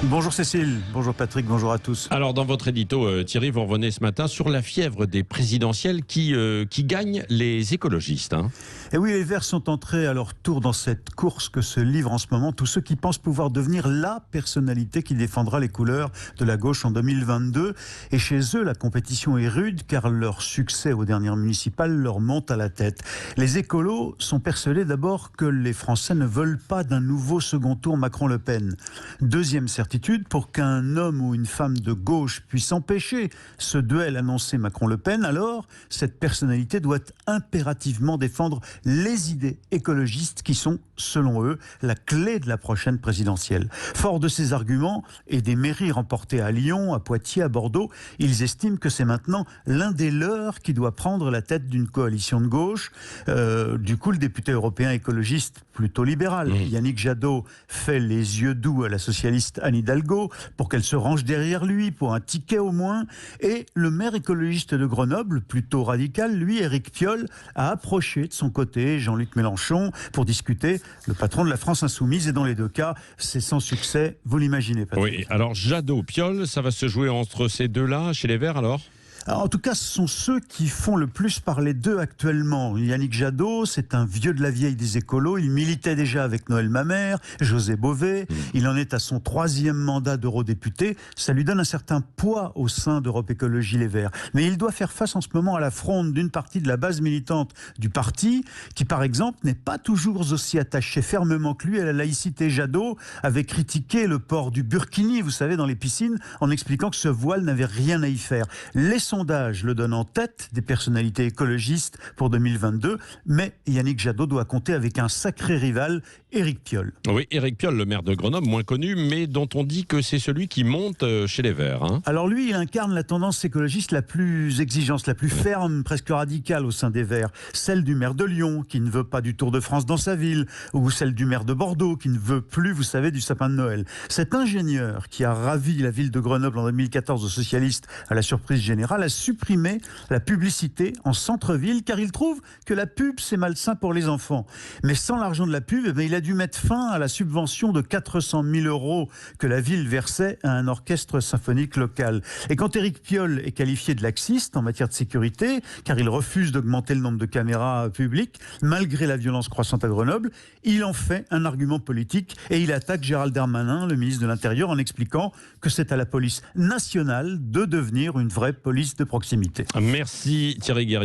Bonjour Cécile, bonjour Patrick, bonjour à tous. Alors dans votre édito, Thierry, vous revenez ce matin sur la fièvre des présidentielles qui gagne les écologistes. Et oui, les Verts sont entrés à leur tour dans cette course que se livrent en ce moment tous ceux qui pensent pouvoir devenir la personnalité qui défendra les couleurs de la gauche en 2022. Et chez eux, la compétition est rude car leur succès aux dernières municipales leur monte à la tête. Les écolos sont persuadés d'abord que les Français ne veulent pas d'un nouveau second tour Macron-Le Pen. Deuxième certitude, pour qu'un homme ou une femme de gauche puisse empêcher ce duel annoncé Macron-Le Pen, alors cette personnalité doit impérativement défendre les idées écologistes qui sont, selon eux, la clé de la prochaine présidentielle. Fort de ces arguments et des mairies remportées à Lyon, à Poitiers, à Bordeaux, ils estiment que c'est maintenant l'un des leurs qui doit prendre la tête d'une coalition de gauche. Du coup, le député européen écologiste plutôt libéral, Yannick Jadot, fait les yeux doux à la socialiste Anne Hidalgo pour qu'elle se range derrière lui pour un ticket au moins. Et le maire écologiste de Grenoble, plutôt radical, lui, Éric Piolle, a approché de son côté Jean-Luc Mélenchon pour discuter, le patron de la France Insoumise. Et dans les deux cas, c'est sans succès, vous l'imaginez, Patrick. Oui, alors Jadot, Piolle, ça va se jouer entre ces deux-là, chez les Verts alors ? Alors, en tout cas, ce sont ceux qui font le plus parler d'eux actuellement. Yannick Jadot, c'est un vieux de la vieille des écolos. Il militait déjà avec Noël Mamère, José Bové. Il en est à son 3e mandat d'eurodéputé. Ça lui donne un certain poids au sein d'Europe Écologie Les Verts. Mais il doit faire face en ce moment à la fronde d'une partie de la base militante du parti, qui par exemple n'est pas toujours aussi attachée fermement que lui à la laïcité. Jadot avait critiqué le port du burkini, vous savez, dans les piscines, en expliquant que ce voile n'avait rien à y faire. Les sondage le donne en tête des personnalités écologistes pour 2022, mais Yannick Jadot doit compter avec un sacré rival, Éric Piolle. Oui, Éric Piolle, le maire de Grenoble, moins connu, mais dont on dit que c'est celui qui monte chez les Verts. Alors lui, il incarne la tendance écologiste la plus exigeante, la plus ferme, presque radicale au sein des Verts. Celle du maire de Lyon, qui ne veut pas du Tour de France dans sa ville, ou celle du maire de Bordeaux, qui ne veut plus, vous savez, du sapin de Noël. Cet ingénieur qui a ravi la ville de Grenoble en 2014 aux socialistes à la surprise générale, a supprimé la publicité en centre-ville car il trouve que la pub c'est malsain pour les enfants. Mais sans l'argent de la pub, il a dû mettre fin à la subvention de 400 000 € que la ville versait à un orchestre symphonique local. Et quand Éric Piolle est qualifié de laxiste en matière de sécurité, car il refuse d'augmenter le nombre de caméras publiques, malgré la violence croissante à Grenoble, il en fait un argument politique et il attaque Gérald Darmanin, le ministre de l'Intérieur, en expliquant que c'est à la police nationale de devenir une vraie police de proximité. Merci Thierry Guerrier.